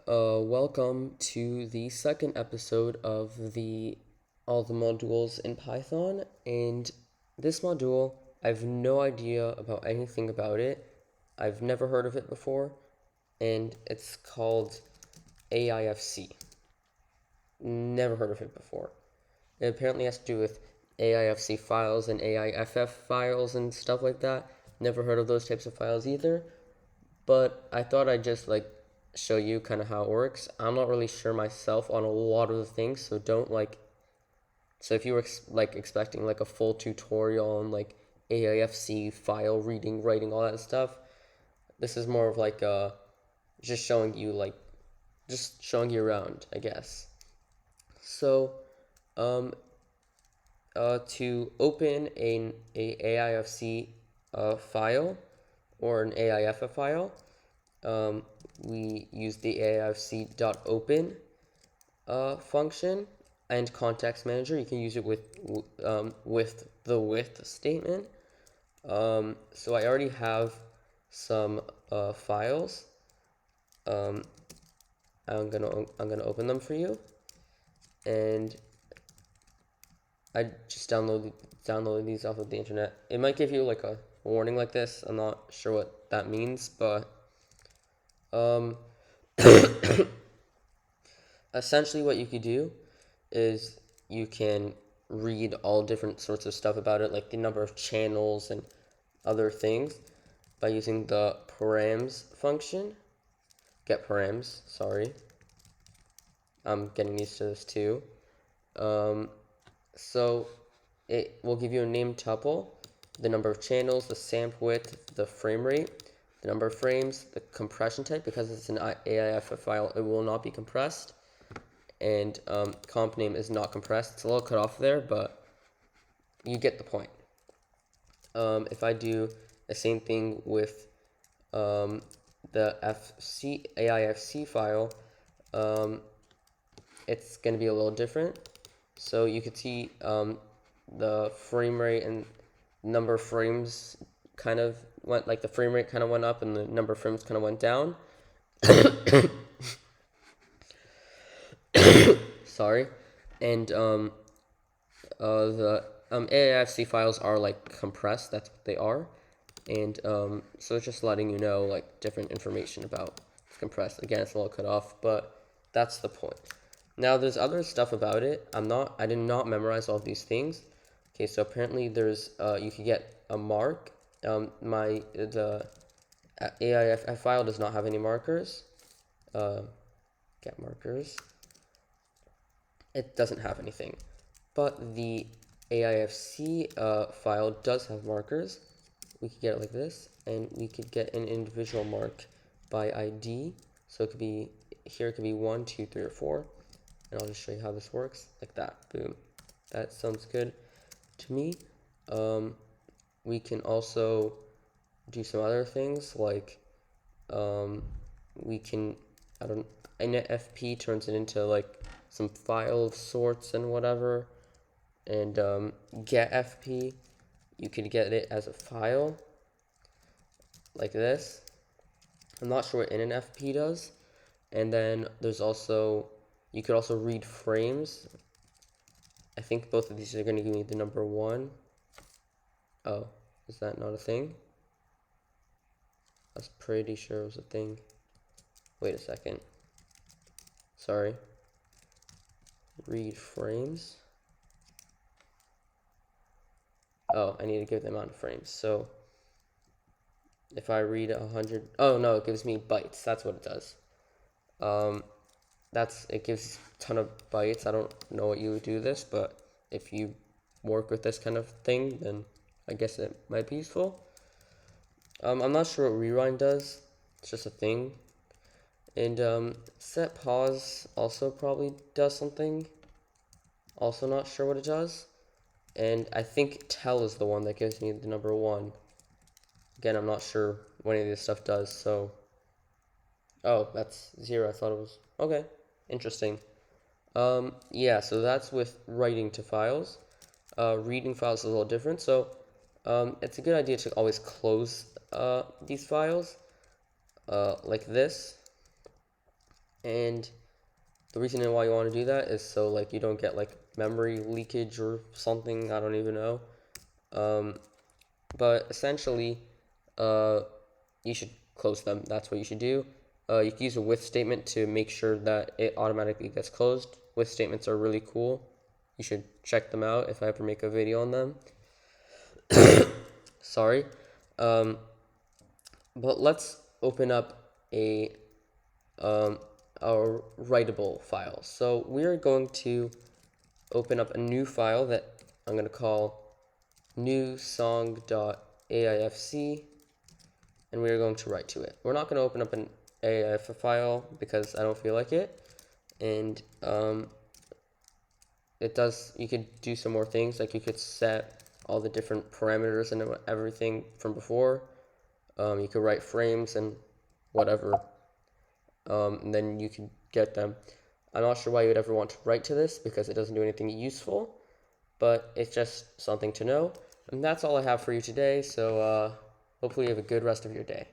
Welcome to the second episode of all the modules in Python. And this module, I have no idea about anything about it. I've never heard of it before, and it's called aifc. Never heard of it before. It apparently has to do with aifc files and aiff files and stuff like that. Never heard of those types of files either. But I thought I'd just show you kind of how it works. I'm not really sure myself on a lot of the things, so don't so if you were expecting a full tutorial on AIFC file reading, writing, all that stuff, this is more of just showing you around, I guess. So to open a AIFC file or an AIF file, we use the aifc.open function and context manager. You can use it with the with statement. So I already have some files. I'm gonna open them for you, and I just downloaded these off of the internet. It might give you a warning like this. I'm not sure what that means, but essentially what you could do is you can read all different sorts of stuff about it, like the number of channels and other things, by using the params function. Get params, sorry. I'm getting used to this too. So it will give you a named tuple, the number of channels, the samp width, the frame rate, the number of frames, the compression type. Because it's an AIF file, it will not be compressed, and comp name is not compressed. It's a little cut off there, but you get the point. If I do the same thing with the AIFC file, it's going to be a little different. So you could see the frame rate and number of frames kind of went, the frame rate kind of went up and the number of frames kind of went down. Sorry. And the AIFC files are compressed. That's what they are. And so it's just letting you know different information about compressed. Again, it's a little cut off, but that's the point. Now there's other stuff about it. I did not memorize all of these things. Okay, so apparently there's you could get a mark. The AIF file does not have any markers. Get markers. It doesn't have anything, but the AIFC file does have markers. We could get it like this, and we could get an individual mark by ID. So it could be 1, 2, 3, or 4. And I'll just show you how this works, like that. Boom. That sounds good to me. We can also do some other things, we can, initfp turns it into some file of sorts and whatever. And getfp, you could get it as a file like this. I'm not sure what initfp does. And then there's also, you could also read frames. I think both of these are going to give me the number 1. Oh, is that not a thing? I was pretty sure it was a thing. Wait a second. Sorry. Read frames. Oh, I need to give the amount of frames. So if I read 100, oh no, it gives me bytes. That's what it does. It gives a ton of bytes. I don't know what you would do this, but if you work with this kind of thing, then I guess it might be useful. I'm not sure what rewind does. It's just a thing. And set pause also probably does something. Also not sure what it does. And I think tell is the one that gives me the number 1. Again, I'm not sure what any of this stuff does, so... Oh, that's 0. I thought it was... Okay, interesting. Yeah, so that's with writing to files. Reading files is a little different, so it's a good idea to always close these files like this. And the reason why you want to do that is so like you don't get like memory leakage or something, I don't even know. But essentially, you should close them. That's what you should do. You can use a with statement to make sure that it automatically gets closed. With statements are really cool. You should check them out if I ever make a video on them. Sorry. But let's open up our writable file. So we're going to open up a new file that I'm going to call new song.aifc, and we're going to write to it. We're not going to open up an AIF file because I don't feel like it, and you could do some more things, like you could set all the different parameters and everything from before. You could write frames and whatever, and then you can get them. I'm not sure why you would ever want to write to this because it doesn't do anything useful, but it's just something to know. And that's all I have for you today, so hopefully you have a good rest of your day.